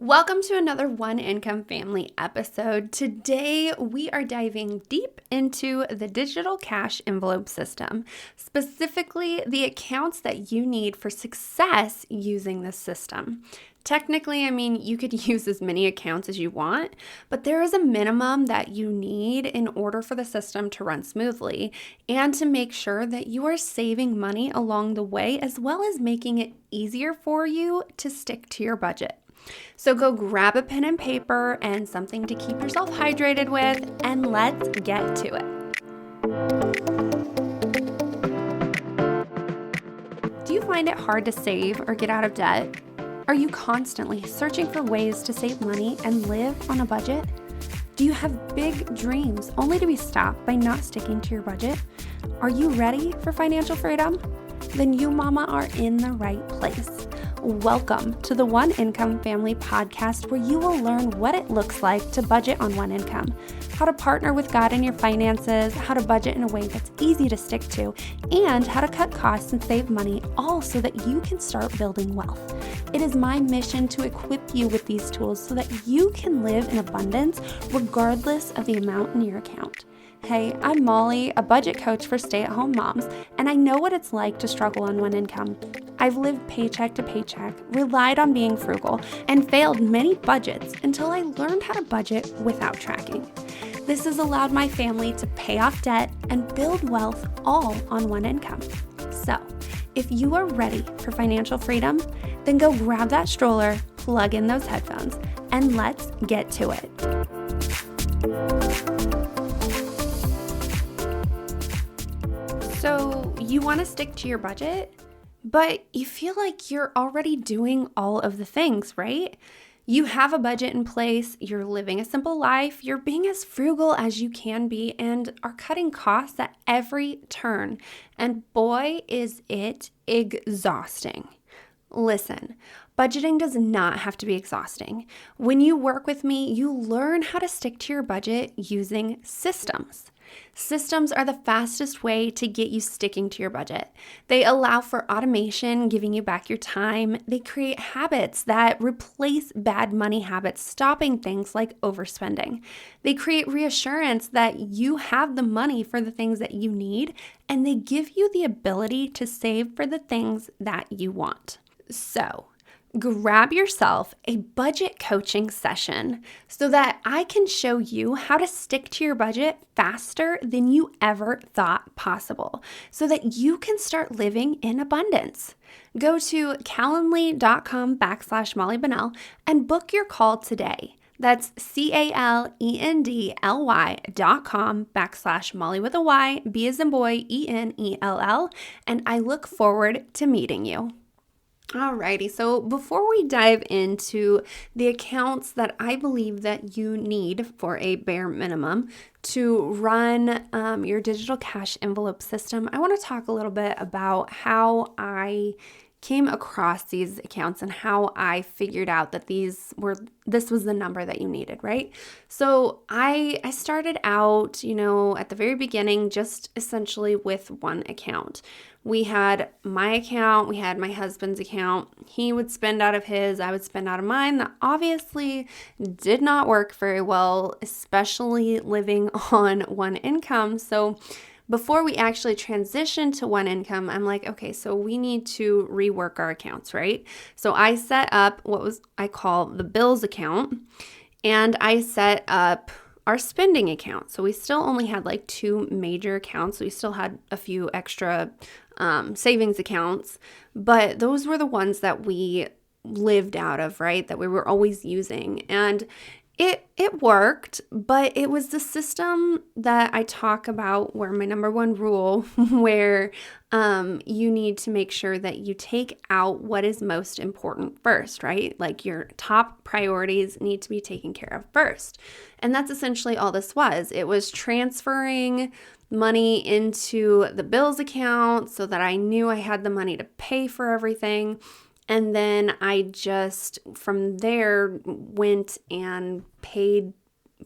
Welcome to another One Income Family episode. Today, we are diving deep into the digital cash envelope system, specifically the accounts that you need for success using this system. Technically, you could use as many accounts as you want, but there is a minimum that you need in order for the system to run smoothly and to make sure that you are saving money along the way, as well as making it easier for you to stick to your budget. So go grab a pen and paper and something to keep yourself hydrated with, and let's get to it. Do you find it hard to save or get out of debt? Are you constantly searching for ways to save money and live on a budget? Do you have big dreams only to be stopped by not sticking to your budget? Are you ready for financial freedom? Then you, mama, are in the right place. Welcome to the One Income Family podcast, where you will learn what it looks like to budget on one income, how to partner with God in your finances, how to budget in a way that's easy to stick to, and how to cut costs and save money, all so that you can start building wealth. It is my mission to equip you with these tools so that you can live in abundance regardless of the amount in your account. Hey, I'm Molly, a budget coach for stay-at-home moms, and I know what it's like to struggle on one income. I've lived paycheck to paycheck, relied on being frugal, and failed many budgets until I learned how to budget without tracking. This has allowed my family to pay off debt and build wealth all on one income. So, if you are ready for financial freedom, then go grab that stroller, plug in those headphones, and let's get to it. So you want to stick to your budget, but you feel like you're already doing all of the things, right? You have a budget in place, you're living a simple life, you're being as frugal as you can be, and are cutting costs at every turn. And boy, is it exhausting. Listen, budgeting does not have to be exhausting. When you work with me, you learn how to stick to your budget using systems. Systems are the fastest way to get you sticking to your budget. They allow for automation, giving you back your time. They create habits that replace bad money habits, stopping things like overspending. They create reassurance that you have the money for the things that you need, and they give you the ability to save for the things that you want. So, grab yourself a budget coaching session so that I can show you how to stick to your budget faster than you ever thought possible, so that you can start living in abundance. Go to calendly.com/Molly Bunnell and book your call today. That's calendly.com/Molly with a Y, B as in boy, ENELL, and I look forward to meeting you. Alrighty, so before we dive into the accounts that I believe that you need for a bare minimum to run your digital cash envelope system, I want to talk a little bit about how I came across these accounts and how I figured out that this was the number that you needed, right? So I started out, at the very beginning, just essentially with one account. We had my account, we had my husband's account. He would spend out of his, I would spend out of mine. That obviously did not work very well, especially living on one income. So before we actually transitioned to one income, I'm like, okay, so we need to rework our accounts, right? So I set up what I call the bills account, and I set up our spending account. So we still only had like two major accounts. We still had a few extra savings accounts, but those were the ones that we lived out of, right? That we were always using. And it worked, but it was the system that I talk about where my number one rule, where you need to make sure that you take out what is most important first, right? Like your top priorities need to be taken care of first. And that's essentially all this was. It was transferring money into the bills account so that I knew I had the money to pay for everything. And then I just, from there, went and paid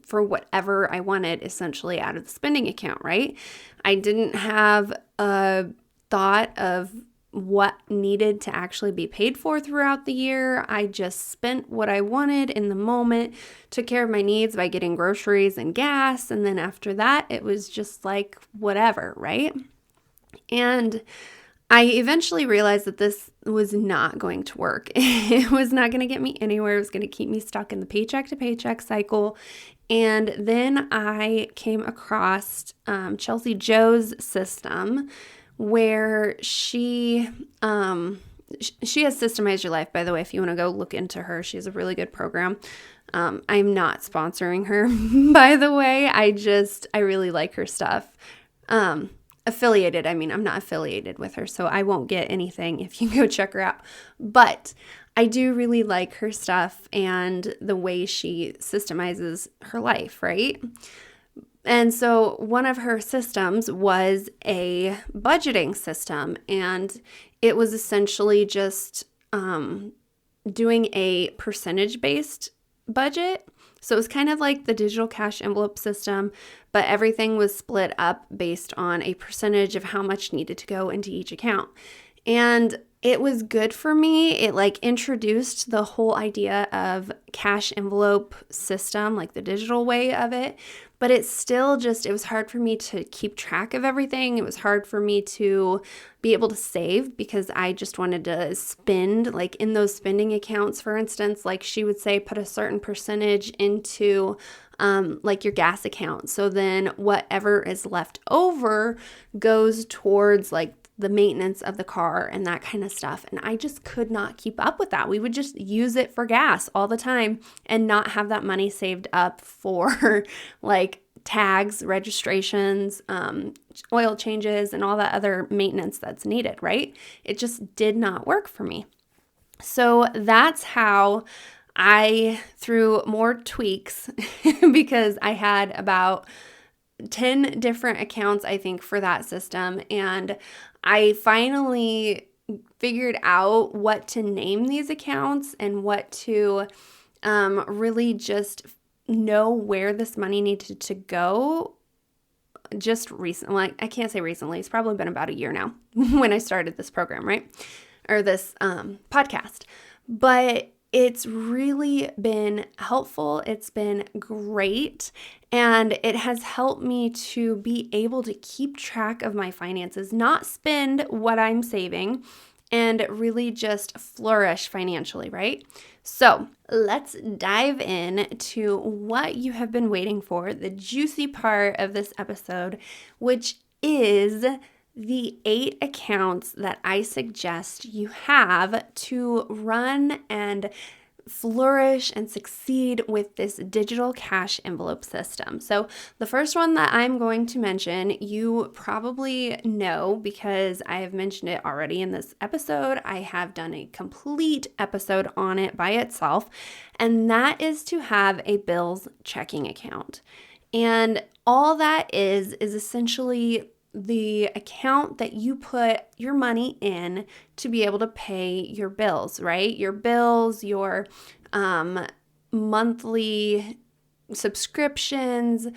for whatever I wanted, essentially, out of the spending account, right? I didn't have a thought of what needed to actually be paid for throughout the year. I just spent what I wanted in the moment, took care of my needs by getting groceries and gas. And then after that, it was just like whatever, right? And I eventually realized that this was not going to work. It was not going to get me anywhere. It was going to keep me stuck in the paycheck to paycheck cycle. And then I came across Chelsea Joe's system, where she has Systemize Your Life, by the way, if you want to go look into her. She has a really good program. I'm not sponsoring her, by the way. I really like her stuff. I'm not affiliated with her, so I won't get anything if you go check her out. But I do really like her stuff and the way she systemizes her life, right? And so one of her systems was a budgeting system, and it was essentially just doing a percentage-based budget. So it was kind of like the digital cash envelope system, but everything was split up based on a percentage of how much needed to go into each account. And it was good for me. It introduced the whole idea of cash envelope system, like the digital way of it. But it was hard for me to keep track of everything. It was hard for me to be able to save because I just wanted to spend, like in those spending accounts, for instance, like she would say, put a certain percentage into like your gas account. So then whatever is left over goes towards like the maintenance of the car and that kind of stuff. And I just could not keep up with that. We would just use it for gas all the time and not have that money saved up for like tags, registrations, oil changes, and all that other maintenance that's needed, right? It just did not work for me. So that's how I threw more tweaks because I had about 10 different accounts, I think, for that system. And I finally figured out what to name these accounts and what to really just know where this money needed to go just recently. Like, I can't say recently. It's probably been about a year now when I started this program, right? Or this podcast. But it's really been helpful. It's been great. And it has helped me to be able to keep track of my finances, not spend what I'm saving, and really just flourish financially, right? So let's dive in to what you have been waiting for, the juicy part of this episode, which is the 8 accounts that I suggest you have to run and flourish and succeed with this digital cash envelope system. So the first one that I'm going to mention, you probably know because I have mentioned it already in this episode. I have done a complete episode on it by itself, and that is to have a bills checking account. And all that is essentially the account that you put your money in to be able to pay your bills, right? Your bills, your monthly subscriptions,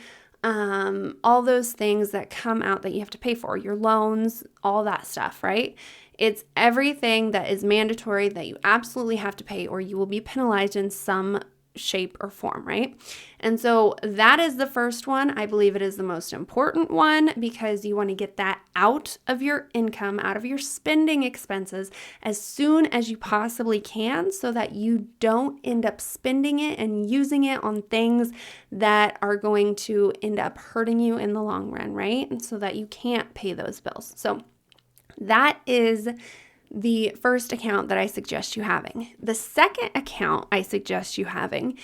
all those things that come out that you have to pay for, your loans, all that stuff, right? It's everything that is mandatory that you absolutely have to pay or you will be penalized in some shape or form, right? And so that is the first one. I believe it is the most important one because you want to get that out of your income, out of your spending expenses as soon as you possibly can so that you don't end up spending it and using it on things that are going to end up hurting you in the long run, right? And so that you can't pay those bills. So that is the first account that I suggest you having. The second account I suggest you having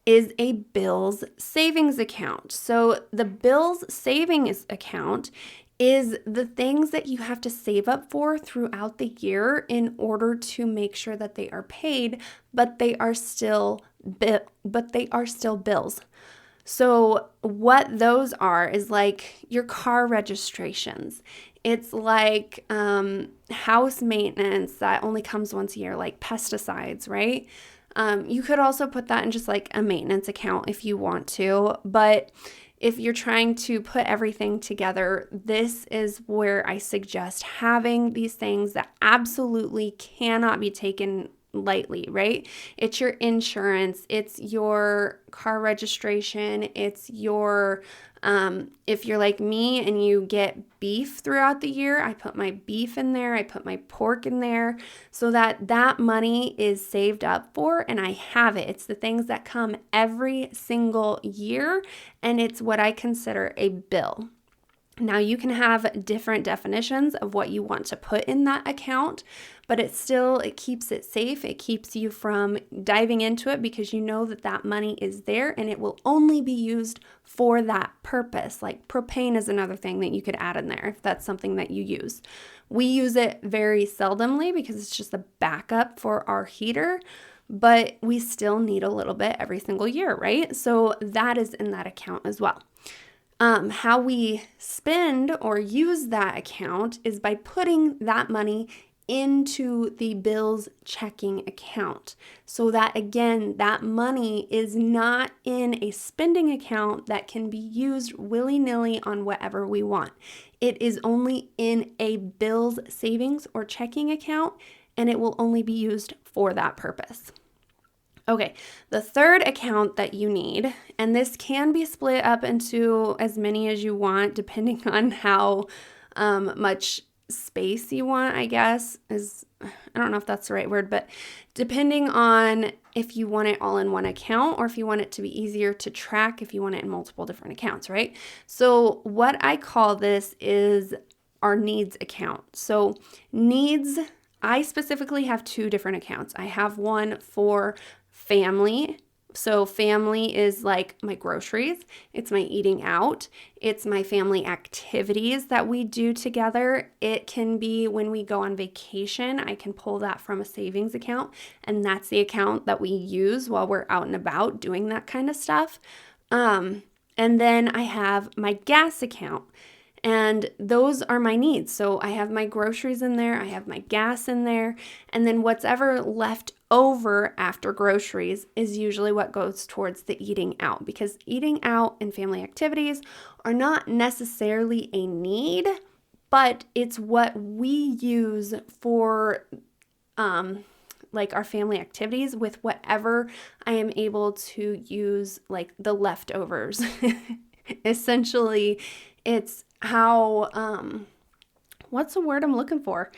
is a bills savings account. So the bills savings account is the things that you have to save up for throughout the year in order to make sure that they are paid, but they are still bills. So what those are is like your car registrations. It's like house maintenance that only comes once a year, like pesticides, right? You could also put that in just like a maintenance account if you want to, but if you're trying to put everything together, this is where I suggest having these things that absolutely cannot be taken lightly, right? It's your insurance, it's your car registration, it's your if you're like me and you get beef throughout the year, I put my beef in there, I put my pork in there so that that money is saved up for and I have it. It's the things that come every single year and it's what I consider a bill. Now, you can have different definitions of what you want to put in that account, but it keeps it safe. It keeps you from diving into it because you know that that money is there and it will only be used for that purpose. Like propane is another thing that you could add in there if that's something that you use. We use it very seldomly because it's just a backup for our heater, but we still need a little bit every single year, right? So that is in that account as well. How we spend or use that account is by putting that money into the bills checking account so that, again, that money is not in a spending account that can be used willy-nilly on whatever we want. It is only in a bills savings or checking account, and it will only be used for that purpose. Okay, the third account that you need, and this can be split up into as many as you want, depending on how much space you want, I guess, I don't know if that's the right word, but depending on if you want it all in one account or if you want it to be easier to track, if you want it in multiple different accounts, right? So what I call this is our needs account. So needs, I specifically have two different accounts. I have one for family. So family is like my groceries, it's my eating out, it's my family activities that we do together. It can be when we go on vacation, I can pull that from a savings account, and that's the account that we use while we're out and about doing that kind of stuff. And then I have my gas account. And those are my needs. So I have my groceries in there, I have my gas in there, and then what's ever left over after groceries is usually what goes towards the eating out, because eating out and family activities are not necessarily a need, but it's what we use for like our family activities with whatever I am able to use, like the leftovers. Essentially, it's how, what's the word I'm looking for?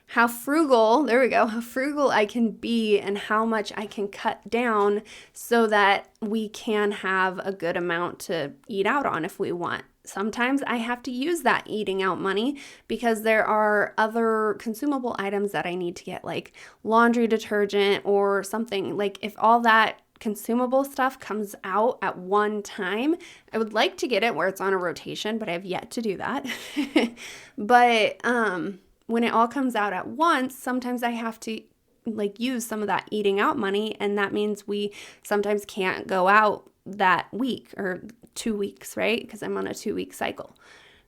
How frugal, there we go, how frugal I can be and how much I can cut down so that we can have a good amount to eat out on if we want. Sometimes I have to use that eating out money because there are other consumable items that I need to get, like laundry detergent or something. Like if all that consumable stuff comes out at one time, I would like to get it where it's on a rotation, but I have yet to do that. But when it all comes out at once, sometimes I have to like use some of that eating out money, and that means we sometimes can't go out that week or 2 weeks, right? Because I'm on a 2-week cycle.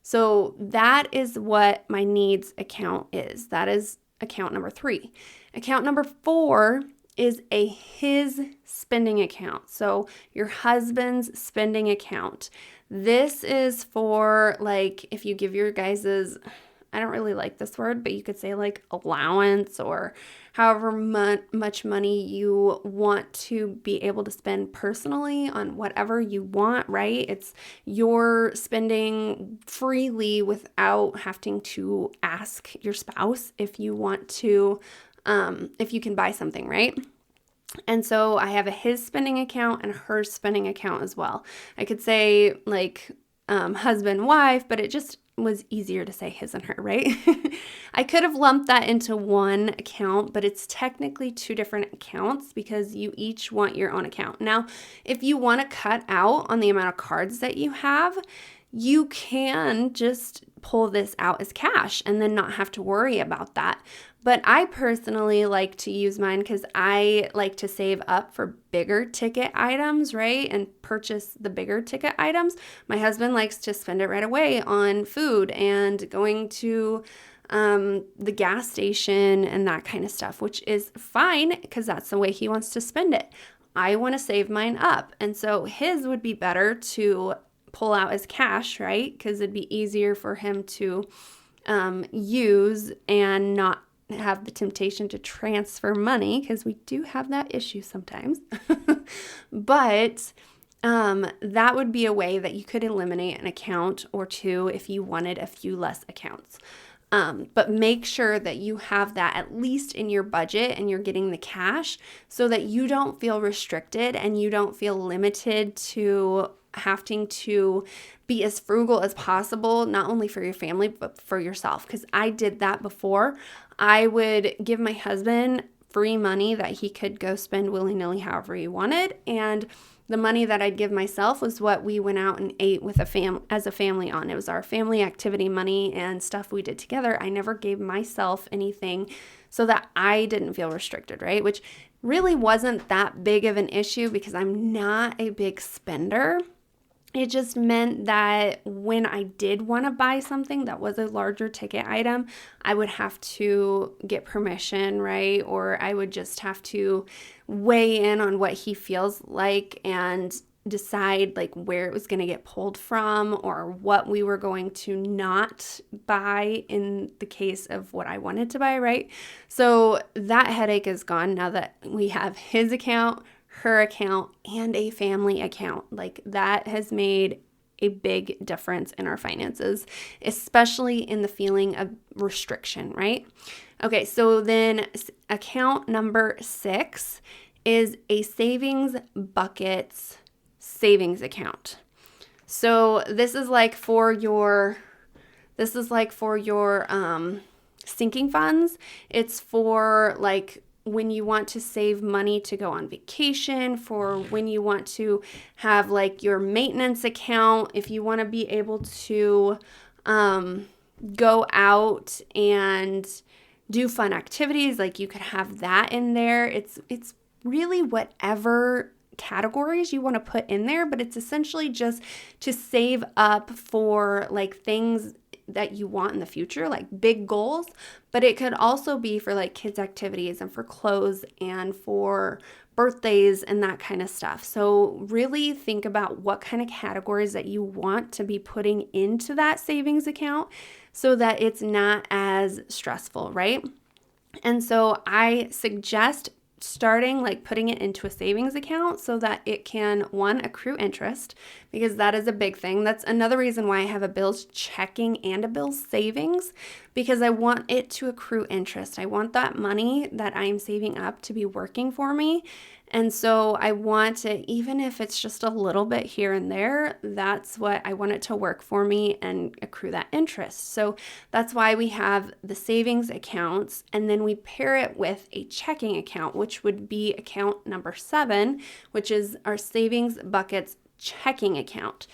So that is what my needs account is. That is account number 3. Account number 4 is a his spending account. So your husband's spending account. This is for like if you give your guys's, I don't really like this word, but you could say like allowance or however much money you want to be able to spend personally on whatever you want, right? It's your spending freely without having to ask your spouse if you want to, if you can buy something, right? And so I have a his spending account and her spending account as well. I could say like husband, wife, but it just was easier to say his and her, right? I could have lumped that into one account, but it's technically 2 different accounts because you each want your own account. Now, if you want to cut out on the amount of cards that you have, you can just pull this out as cash and then not have to worry about that. But I personally like to use mine because I like to save up for bigger ticket items, right? And purchase the bigger ticket items. My husband likes to spend it right away on food and going to the gas station and that kind of stuff, which is fine because that's the way he wants to spend it. I want to save mine up. And so his would be better to pull out as cash, right? Because it'd be easier for him to use and not have the temptation to transfer money, because we do have that issue sometimes. But that would be a way that you could eliminate an account or two if you wanted a few less accounts. But make sure that you have that at least in your budget and you're getting the cash so that you don't feel restricted and you don't feel limited to having to be as frugal as possible, not only for your family, but for yourself. Because I did that before. I would give my husband free money that he could go spend willy-nilly however he wanted. And the money that I'd give myself was what we went out and ate with as a family on. It was our family activity money and stuff we did together. I never gave myself anything so that I didn't feel restricted, right? Which really wasn't that big of an issue because I'm not a big spender. It just meant that when I did want to buy something that was a larger ticket item, I would have to get permission, right? Or I would just have to weigh in on what he feels like and decide like where it was going to get pulled from or what we were going to not buy in the case of what I wanted to buy, right? So that headache is gone now that we have his account, her account, and a family account. Like that has made a big difference in our finances, especially in the feeling of restriction, right? Okay, so then account number 6 is a savings buckets savings account. So this is like for your sinking funds. It's for like when you want to save money to go on vacation, for when you want to have like your maintenance account, if you want to be able to go out and do fun activities, like you could have that in there. It's really whatever categories you want to put in there, but it's essentially just to save up for like things that you want in the future, like big goals, but it could also be for like kids' activities and for clothes and for birthdays and that kind of stuff. So really think about what kind of categories that you want to be putting into that savings account so that it's not as stressful, right? And so I suggest starting like putting it into a savings account so that it can, one, accrue interest, because that is a big thing. That's another reason why I have a bills checking and a bills savings, because I want it to accrue interest. I want that money that I'm saving up to be working for me. And so I want to, even if it's just a little bit here and there, that's what I want it to work for me and accrue that interest. So that's why we have the savings accounts, and then we pair it with a checking account, which would be account number 7, which is our savings buckets checking account.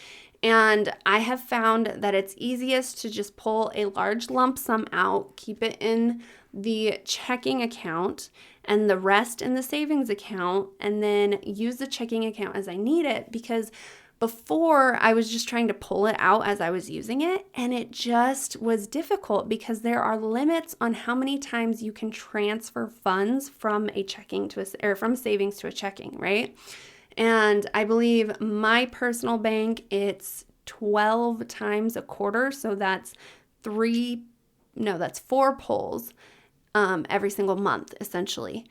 And I have found that it's easiest to just pull a large lump sum out, keep it in the checking account and the rest in the savings account, and then use the checking account as I need it, because before I was just trying to pull it out as I was using it, and it just was difficult because there are limits on how many times you can transfer funds from a checking to or from savings to a checking, right? And I believe my personal bank, it's 12 times a quarter, so that's 4 pulls every single month, essentially.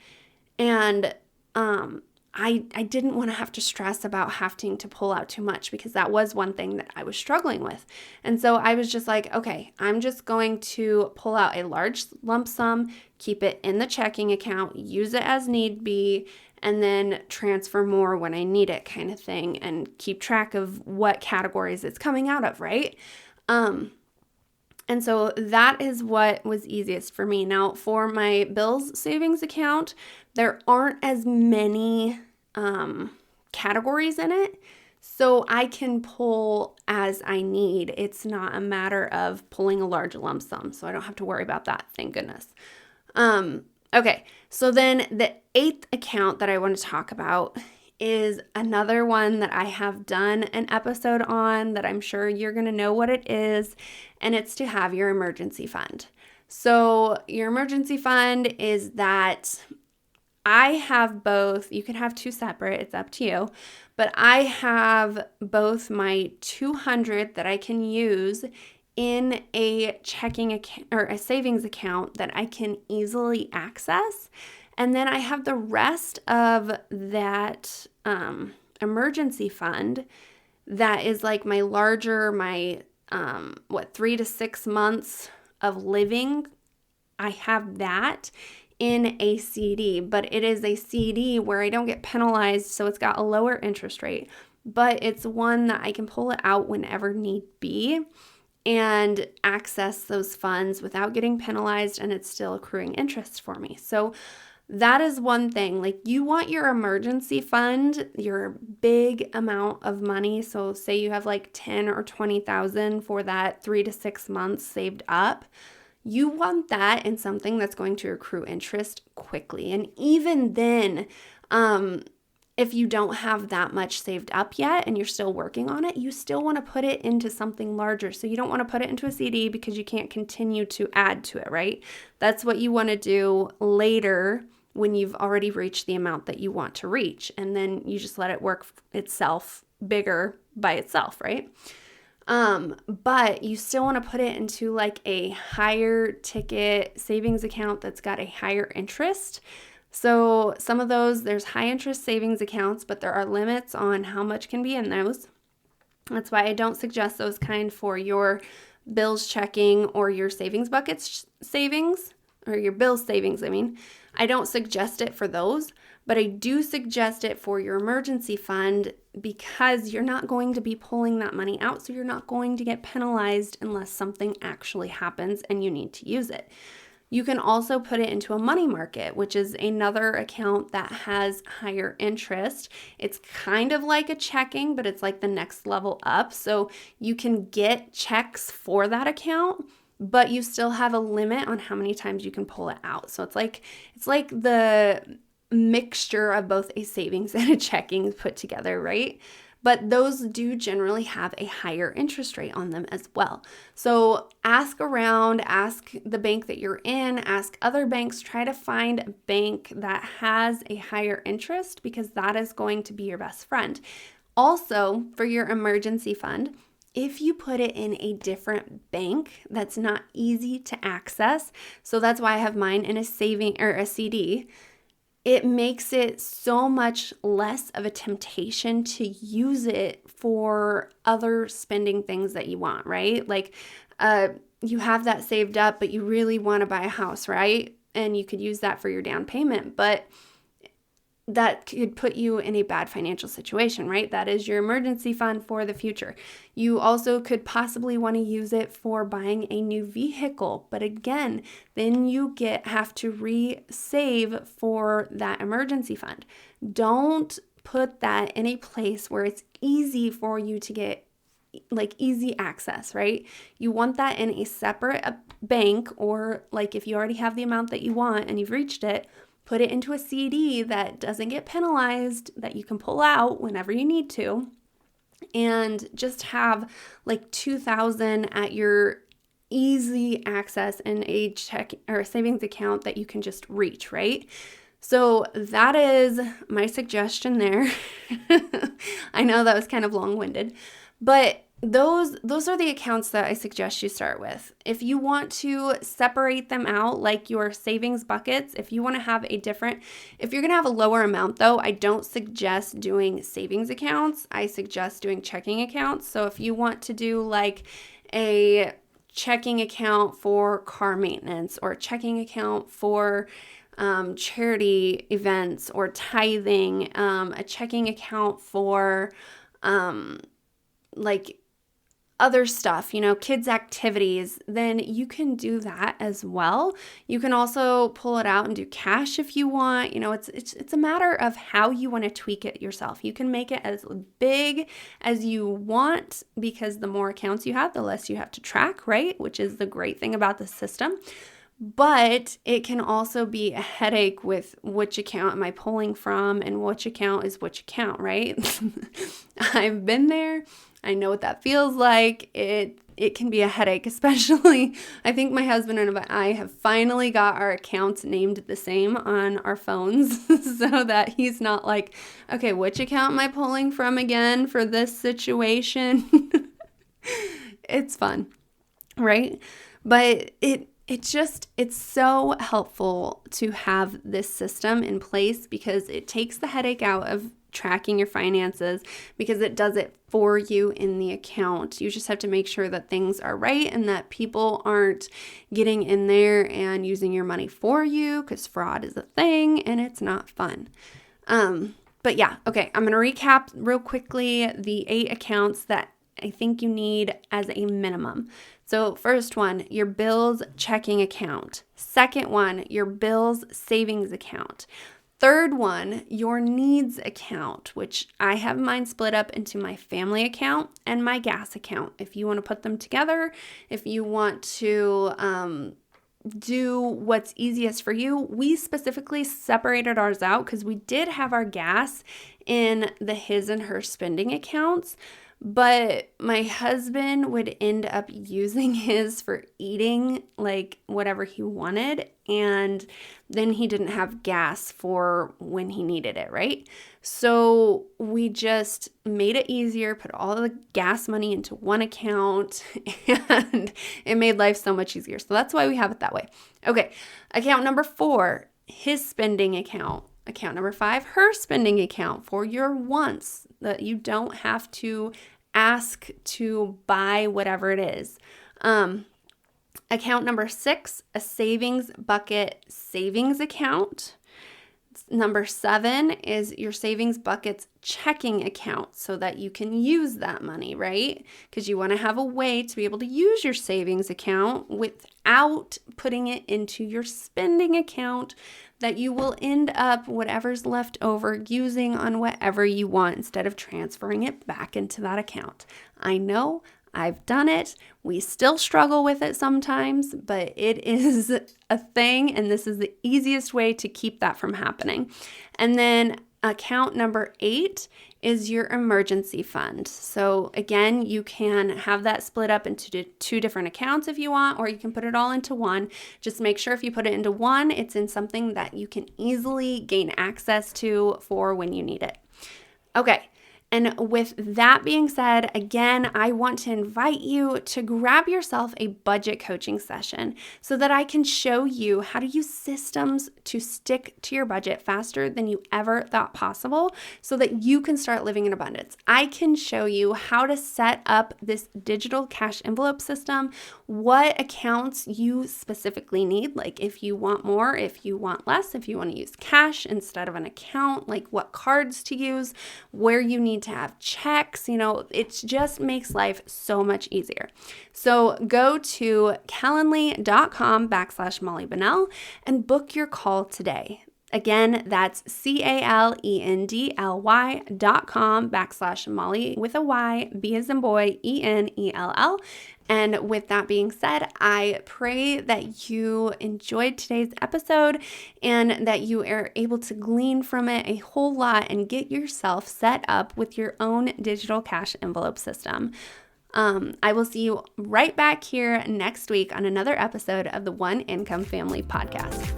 And I didn't want to have to stress about having to pull out too much, because that was one thing that I was struggling with. And so I was just like, okay, I'm just going to pull out a large lump sum, keep it in the checking account, use it as need be, and then transfer more when I need it, kind of thing, and keep track of what categories it's coming out of, right? And so that is what was easiest for me. Now, for my bills savings account, there aren't as many categories in it, so I can pull as I need. It's not a matter of pulling a large lump sum, so I don't have to worry about that, thank goodness. Okay, so then the 8th account that I want to talk about is another one that I have done an episode on that I'm sure you're going to know what it is, and it's to have your emergency fund. So your emergency fund is that I have both. You can have two separate, it's up to you. But I have both my 200 that I can use in a checking account or a savings account that I can easily access. And then I have the rest of that emergency fund that is like my larger, my 3 to 6 months of living. I have that in a CD, but it is a CD where I don't get penalized, so it's got a lower interest rate, but it's one that I can pull it out whenever need be and access those funds without getting penalized, and it's still accruing interest for me. So that is one thing. Like, you want your emergency fund, your big amount of money. So say you have like 10 or 20,000 for that 3 to 6 months saved up. You want that in something that's going to accrue interest quickly. And even then, if you don't have that much saved up yet and you're still working on it, you still want to put it into something larger. So you don't want to put it into a CD because you can't continue to add to it, right? That's what you want to do later when you've already reached the amount that you want to reach. And then you just let it work itself bigger by itself, right? But you still want to put it into like a higher ticket savings account that's got a higher interest. So some of those, there's high interest savings accounts, but there are limits on how much can be in those. That's why I don't suggest those kind for your bills checking or your savings buckets savings, or your bills savings, I don't suggest it for those, but I do suggest it for your emergency fund because you're not going to be pulling that money out, so you're not going to get penalized unless something actually happens and you need to use it. You can also put it into a money market, which is another account that has higher interest. It's kind of like a checking, but it's like the next level up. So you can get checks for that account, but you still have a limit on how many times you can pull it out. So it's like the mixture of both a savings and a checking put together, right? But those do generally have a higher interest rate on them as well. So ask around, ask the bank that you're in, ask other banks, try to find a bank that has a higher interest because that is going to be your best friend. Also, for your emergency fund, if you put it in a different bank that's not easy to access, so that's why I have mine in a saving or a CD, it makes it so much less of a temptation to use it for other spending things that you want, right? Like you have that saved up, but you really want to buy a house, right? And you could use that for your down payment, but that could put you in a bad financial situation, right? That is your emergency fund for the future. You also could possibly want to use it for buying a new vehicle. But again, then you have to re-save for that emergency fund. Don't put that in a place where it's easy for you to get like easy access, right? You want that in a separate bank, or like if you already have the amount that you want and you've reached it, put it into a CD that doesn't get penalized, that you can pull out whenever you need to, and just have like 2,000 at your easy access in a check or a savings account that you can just reach, right? So that is my suggestion there. I know that was kind of long-winded, but those are the accounts that I suggest you start with. If you want to separate them out like your savings buckets, if you want to have if you're going to have a lower amount though, I don't suggest doing savings accounts. I suggest doing checking accounts. So if you want to do like a checking account for car maintenance or a checking account for charity events or tithing, a checking account for like other stuff, kids' activities, then you can do that as well. You can also pull it out and do cash if you want. It's a matter of how you want to tweak it yourself. You can make it as big as you want because the more accounts you have, the less you have to track, right? Which is the great thing about the system. But it can also be a headache with which account am I pulling from and which account is which account, right? I've been there. I know what that feels like. It can be a headache, especially I think my husband and I have finally got our accounts named the same on our phones so that he's not like, okay, which account am I pulling from again for this situation? It's fun, right? But it's so helpful to have this system in place because it takes the headache out of tracking your finances because it does it for you in the account. You just have to make sure that things are right and that people aren't getting in there and using your money for you because fraud is a thing and it's not fun. But yeah, okay, I'm going to recap real quickly the 8 accounts that I think you need as a minimum. So first one, your bills checking account. Second one, your bills savings account. Third one, your needs account, which I have mine split up into my family account and my gas account. If you want to put them together, if you want to do what's easiest for you, we specifically separated ours out because we did have our gas in the his and her spending accounts. But my husband would end up using his for eating like whatever he wanted. And then he didn't have gas for when he needed it, right? So we just made it easier, put all the gas money into one account, and it made life so much easier. So that's why we have it that way. Okay, account number 4, his spending account. Account number 5, her spending account for your wants that you don't have to ask to buy whatever it is. Account number 6, a savings bucket savings account. Number 7 is your savings bucket's checking account so that you can use that money, right? Because you want to have a way to be able to use your savings account without putting it into your spending account that you will end up, whatever's left over, using on whatever you want instead of transferring it back into that account. I know, I've done it. We still struggle with it sometimes, but it is a thing, and this is the easiest way to keep that from happening. And then account number 8 is your emergency fund. So again, you can have that split up into 2 different accounts if you want, or you can put it all into one. Just make sure if you put it into one, it's in something that you can easily gain access to for when you need it. Okay. And with that being said, again, I want to invite you to grab yourself a budget coaching session so that I can show you how to use systems to stick to your budget faster than you ever thought possible so that you can start living in abundance. I can show you how to set up this digital cash envelope system, what accounts you specifically need, like if you want more, if you want less, if you want to use cash instead of an account, like what cards to use, where you need to have checks, it just makes life so much easier. So go to calendly.com/Molly Bunnell and book your call today. Again, that's calendly.com/Molly with a Y, B as in boy, ENELL. And with that being said, I pray that you enjoyed today's episode and that you are able to glean from it a whole lot and get yourself set up with your own digital cash envelope system. I will see you right back here next week on another episode of the One Income Family Podcast.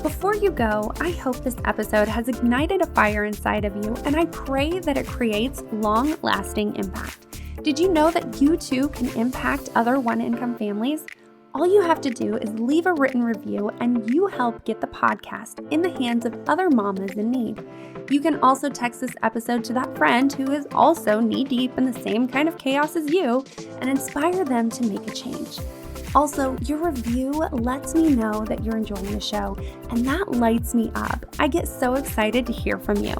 Before you go, I hope this episode has ignited a fire inside of you, and I pray that it creates long-lasting impact. Did you know that you too can impact other one-income families? All you have to do is leave a written review, and you help get the podcast in the hands of other mamas in need. You can also text this episode to that friend who is also knee-deep in the same kind of chaos as you and inspire them to make a change. Also, your review lets me know that you're enjoying the show, and that lights me up. I get so excited to hear from you.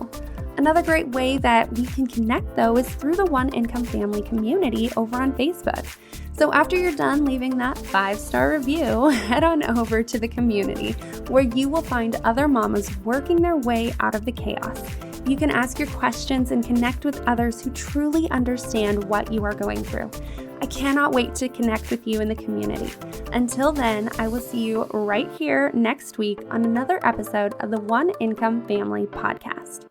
Another great way that we can connect, though, is through the One Income Family community over on Facebook. So after you're done leaving that 5-star review, head on over to the community where you will find other mamas working their way out of the chaos. You can ask your questions and connect with others who truly understand what you are going through. I cannot wait to connect with you in the community. Until then, I will see you right here next week on another episode of the One Income Family Podcast.